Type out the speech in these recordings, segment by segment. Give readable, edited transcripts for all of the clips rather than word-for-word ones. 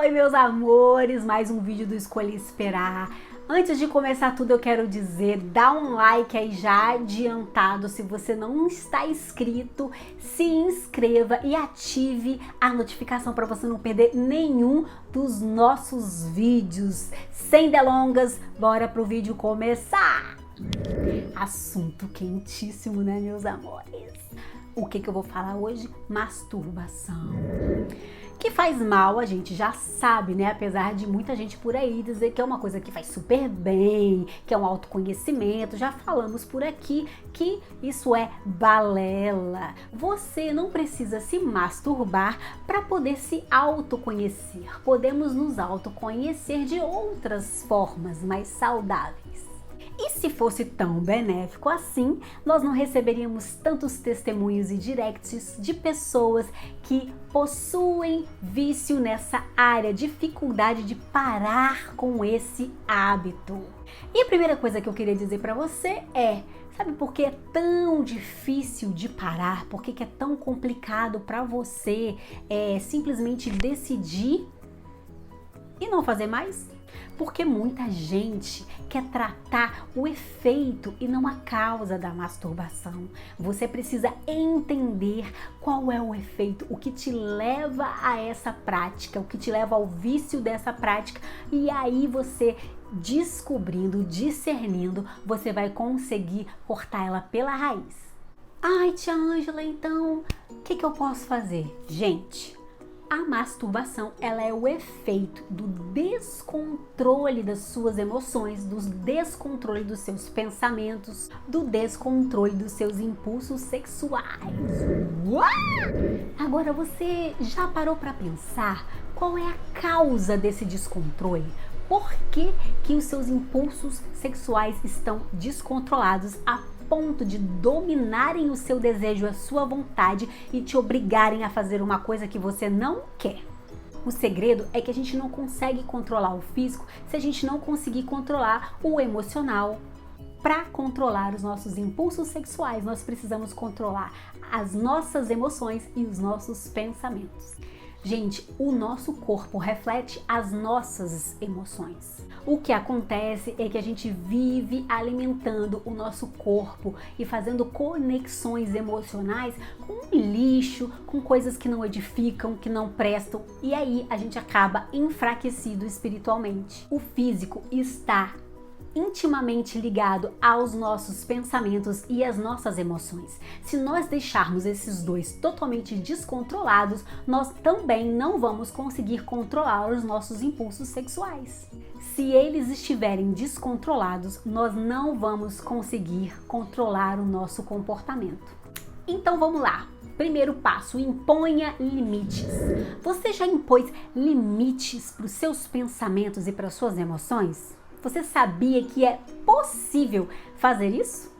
Oi, meus amores, mais um vídeo do Escolhi Esperar. Antes de começar tudo, eu quero dizer, dá um like aí já adiantado. Se você não está inscrito, se inscreva e ative a notificação para você não perder nenhum dos nossos vídeos. Sem delongas, bora pro vídeo começar! Assunto quentíssimo, né, meus amores? O que eu vou falar hoje? Masturbação. Que faz mal, a gente já sabe, né? Apesar de muita gente por aí dizer que é uma coisa que faz super bem, que é um autoconhecimento. Já falamos por aqui que isso é balela. Você não precisa se masturbar para poder se autoconhecer. Podemos nos autoconhecer de outras formas mais saudáveis. E se fosse tão benéfico assim, nós não receberíamos tantos testemunhos e directs de pessoas que possuem vício nessa área, dificuldade de parar com esse hábito. E a primeira coisa que eu queria dizer para você é, sabe por que é tão difícil de parar? Por que é tão complicado para você simplesmente decidir e não fazer mais? Porque muita gente quer tratar o efeito e não a causa da masturbação. Você precisa entender qual é o efeito, o que te leva a essa prática, o que te leva ao vício dessa prática. E aí você descobrindo, discernindo, você vai conseguir cortar ela pela raiz. Ai, tia Ângela, então o que eu posso fazer? Gente, a masturbação, ela é o efeito do descontrole das suas emoções, do descontrole dos seus pensamentos, do descontrole dos seus impulsos sexuais. Uau! Agora, você já parou para pensar qual é a causa desse descontrole? Por que os seus impulsos sexuais estão descontrolados a ponto de dominarem o seu desejo, a sua vontade e te obrigarem a fazer uma coisa que você não quer? O segredo é que a gente não consegue controlar o físico se a gente não conseguir controlar o emocional. Para controlar os nossos impulsos sexuais, nós precisamos controlar as nossas emoções e os nossos pensamentos. Gente, o nosso corpo reflete as nossas emoções. O que acontece é que a gente vive alimentando o nosso corpo e fazendo conexões emocionais com lixo, com coisas que não edificam, que não prestam, e aí a gente acaba enfraquecido espiritualmente. O físico está intimamente ligado aos nossos pensamentos e às nossas emoções. Se nós deixarmos esses dois totalmente descontrolados, nós também não vamos conseguir controlar os nossos impulsos sexuais. Se eles estiverem descontrolados, nós não vamos conseguir controlar o nosso comportamento. Então vamos lá. Primeiro passo, imponha limites. Você já impôs limites para os seus pensamentos e para as suas emoções? Você sabia que é possível fazer isso?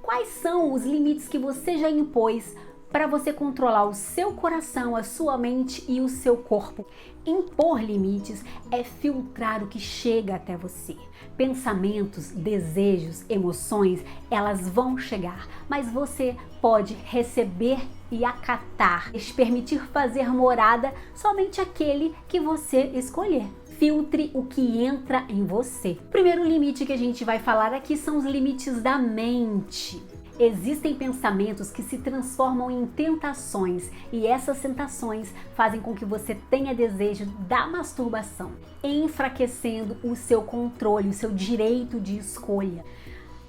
Quais são os limites que você já impôs para você controlar o seu coração, a sua mente e o seu corpo? Impor limites é filtrar o que chega até você. Pensamentos, desejos, emoções, elas vão chegar, mas você pode receber e acatar, permitir fazer morada somente aquele que você escolher. Filtre o que entra em você. O primeiro limite que a gente vai falar aqui são os limites da mente. Existem pensamentos que se transformam em tentações e essas tentações fazem com que você tenha desejo da masturbação, enfraquecendo o seu controle, o seu direito de escolha.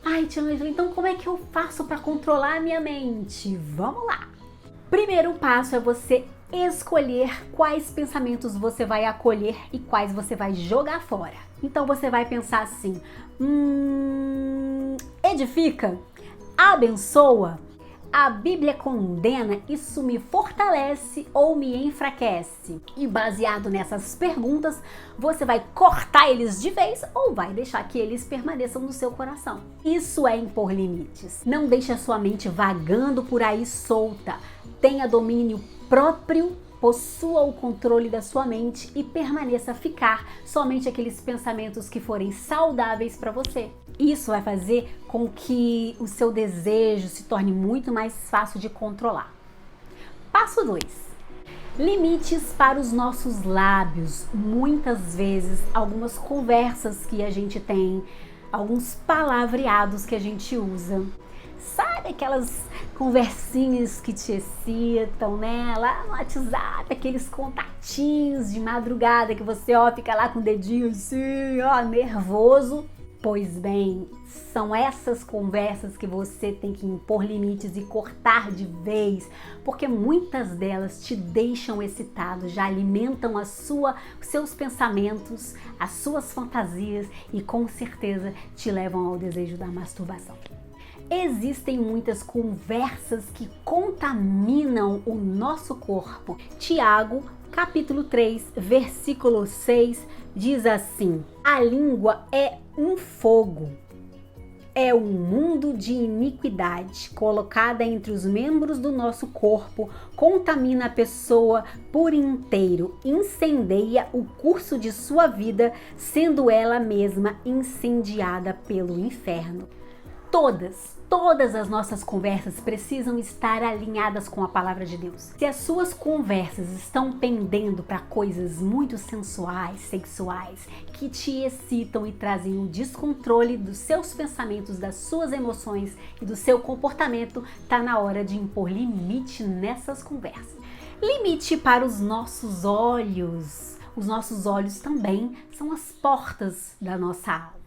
Ai, tia Ângela, então como é que eu faço para controlar a minha mente? Vamos lá! Primeiro passo é você escolher quais pensamentos você vai acolher e quais você vai jogar fora. Então você vai pensar assim, edifica? Abençoa? A Bíblia condena? Isso me fortalece ou me enfraquece? E baseado nessas perguntas, você vai cortar eles de vez ou vai deixar que eles permaneçam no seu coração. Isso é impor limites. Não deixe a sua mente vagando por aí solta. Tenha domínio próprio, possua o controle da sua mente e permaneça a ficar somente aqueles pensamentos que forem saudáveis para você. Isso vai fazer com que o seu desejo se torne muito mais fácil de controlar. Passo 2. Limites para os nossos lábios. Muitas vezes, algumas conversas que a gente tem, alguns palavreados que a gente usa. Sabe aquelas conversinhas que te excitam, né? Lá no WhatsApp, aqueles contatinhos de madrugada que você, fica lá com o dedinho assim, nervoso. Pois bem, são essas conversas que você tem que impor limites e cortar de vez, porque muitas delas te deixam excitado, já alimentam os seus pensamentos, as suas fantasias e com certeza te levam ao desejo da masturbação. Existem muitas conversas que contaminam o nosso corpo. Tiago, capítulo 3, versículo 6, diz assim: a língua é um fogo, é um mundo de iniquidade colocada entre os membros do nosso corpo, contamina a pessoa por inteiro, incendeia o curso de sua vida, sendo ela mesma incendiada pelo inferno. Todas as nossas conversas precisam estar alinhadas com a palavra de Deus. Se as suas conversas estão pendendo para coisas muito sensuais, sexuais, que te excitam e trazem um descontrole dos seus pensamentos, das suas emoções e do seu comportamento, tá na hora de impor limite nessas conversas. Limite para os nossos olhos. Os nossos olhos também são as portas da nossa alma.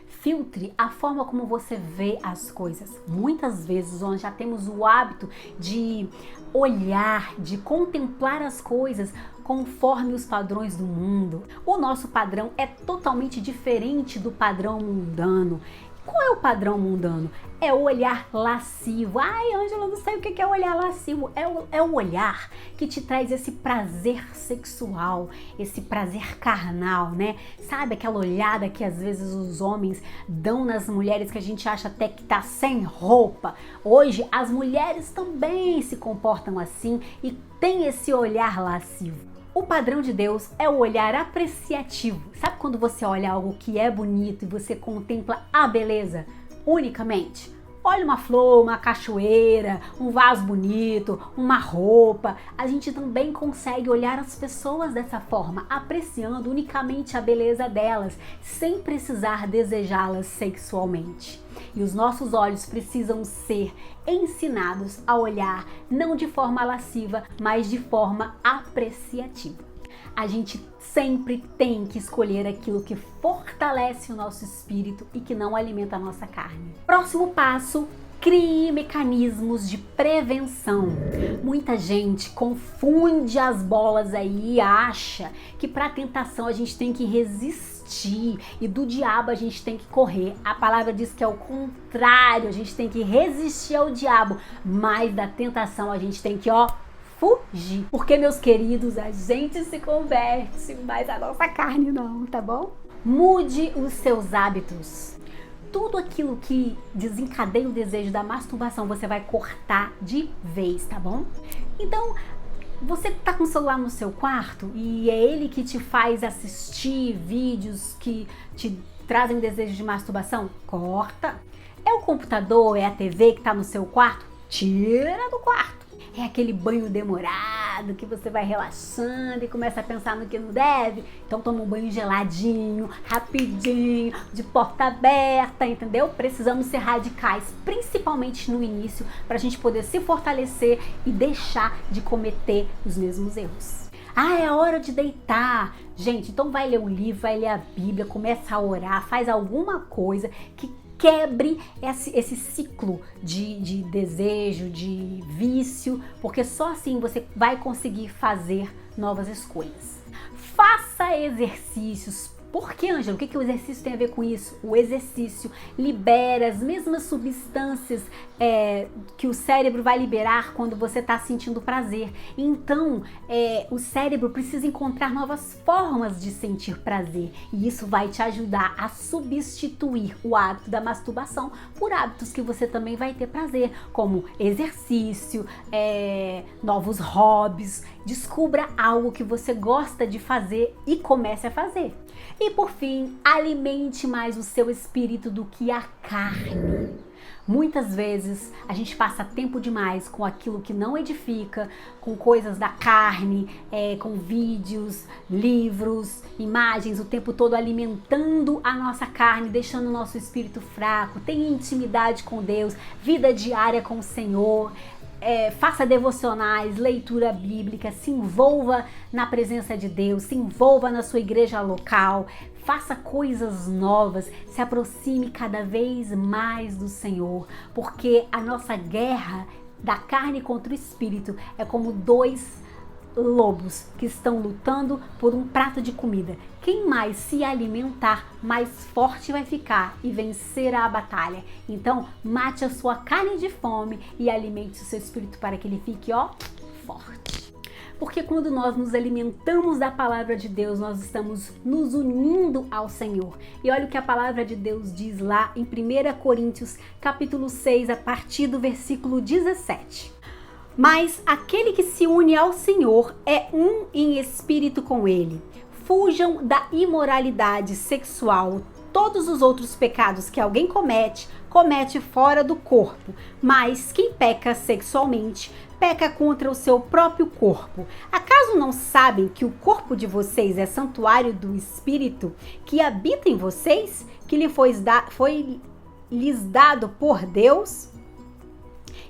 Filtre a forma como você vê as coisas. Muitas vezes nós já temos o hábito de olhar, de contemplar as coisas conforme os padrões do mundo. O nosso padrão é totalmente diferente do padrão mundano. Qual é o padrão mundano? É o olhar lascivo. Ai, Ângela, não sei o que é o olhar lascivo. É o olhar que te traz esse prazer sexual, esse prazer carnal, né? Sabe aquela olhada que às vezes os homens dão nas mulheres que a gente acha até que tá sem roupa? Hoje as mulheres também se comportam assim e tem esse olhar lascivo. O padrão de Deus é o olhar apreciativo. Sabe quando você olha algo que é bonito e você contempla a beleza unicamente? Olha uma flor, uma cachoeira, um vaso bonito, uma roupa. A gente também consegue olhar as pessoas dessa forma, apreciando unicamente a beleza delas, sem precisar desejá-las sexualmente. E os nossos olhos precisam ser ensinados a olhar não de forma lasciva, mas de forma apreciativa. A gente sempre tem que escolher aquilo que fortalece o nosso espírito e que não alimenta a nossa carne. Próximo passo: crie mecanismos de prevenção. Muita gente confunde as bolas aí e acha que para a tentação a gente tem que resistir e do diabo a gente tem que correr. A palavra diz que é o contrário, a gente tem que resistir ao diabo, mas da tentação a gente tem que, fugir. Porque, meus queridos, a gente se converte, mas a nossa carne não, tá bom? Mude os seus hábitos. Tudo aquilo que desencadeia o desejo da masturbação, você vai cortar de vez, tá bom? Então, você tá com o celular no seu quarto e é ele que te faz assistir vídeos que te trazem desejo de masturbação? Corta. É o computador, é a TV que tá no seu quarto? Tira do quarto. É aquele banho demorado que você vai relaxando e começa a pensar no que não deve? Então toma um banho geladinho, rapidinho, de porta aberta, entendeu? Precisamos ser radicais, principalmente no início, para a gente poder se fortalecer e deixar de cometer os mesmos erros. É hora de deitar. Gente, então vai ler um livro, vai ler a Bíblia, começa a orar, faz alguma coisa que quebre esse ciclo de desejo, de vício, porque só assim você vai conseguir fazer novas escolhas. Faça exercícios. Por que, Ângela? O que o exercício tem a ver com isso? O exercício libera as mesmas substâncias que o cérebro vai liberar quando você está sentindo prazer. Então, o cérebro precisa encontrar novas formas de sentir prazer. E isso vai te ajudar a substituir o hábito da masturbação por hábitos que você também vai ter prazer, como exercício, novos hobbies. Descubra algo que você gosta de fazer e comece a fazer. E por fim, alimente mais o seu espírito do que a carne. Muitas vezes a gente passa tempo demais com aquilo que não edifica, com coisas da carne, com vídeos, livros, imagens, o tempo todo alimentando a nossa carne, deixando o nosso espírito fraco. Tenha intimidade com Deus, vida diária com o Senhor. Faça devocionais, leitura bíblica, se envolva na presença de Deus, se envolva na sua igreja local, faça coisas novas, se aproxime cada vez mais do Senhor, porque a nossa guerra da carne contra o espírito é como dois lobos que estão lutando por um prato de comida. Quem mais se alimentar, mais forte vai ficar e vencerá a batalha. Então, mate a sua carne de fome e alimente o seu espírito para que ele fique, forte. Porque quando nós nos alimentamos da palavra de Deus, nós estamos nos unindo ao Senhor. E olha o que a palavra de Deus diz lá em 1 Coríntios, capítulo 6, a partir do versículo 17. Mas aquele que se une ao Senhor é um em espírito com ele. Fujam da imoralidade sexual. Todos os outros pecados que alguém comete fora do corpo. Mas quem peca sexualmente, peca contra o seu próprio corpo. Acaso não sabem que o corpo de vocês é santuário do Espírito que habita em vocês, que foi lhes dado por Deus?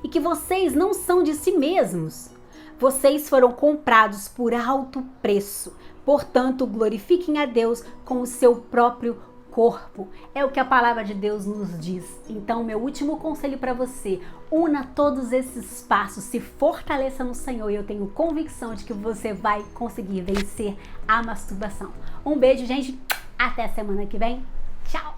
E que vocês não são de si mesmos. Vocês foram comprados por alto preço. Portanto, glorifiquem a Deus com o seu próprio corpo. É o que a palavra de Deus nos diz. Então, meu último conselho para você: una todos esses passos, se fortaleça no Senhor, e eu tenho convicção de que você vai conseguir vencer a masturbação. Um beijo, gente. Até a semana que vem. Tchau!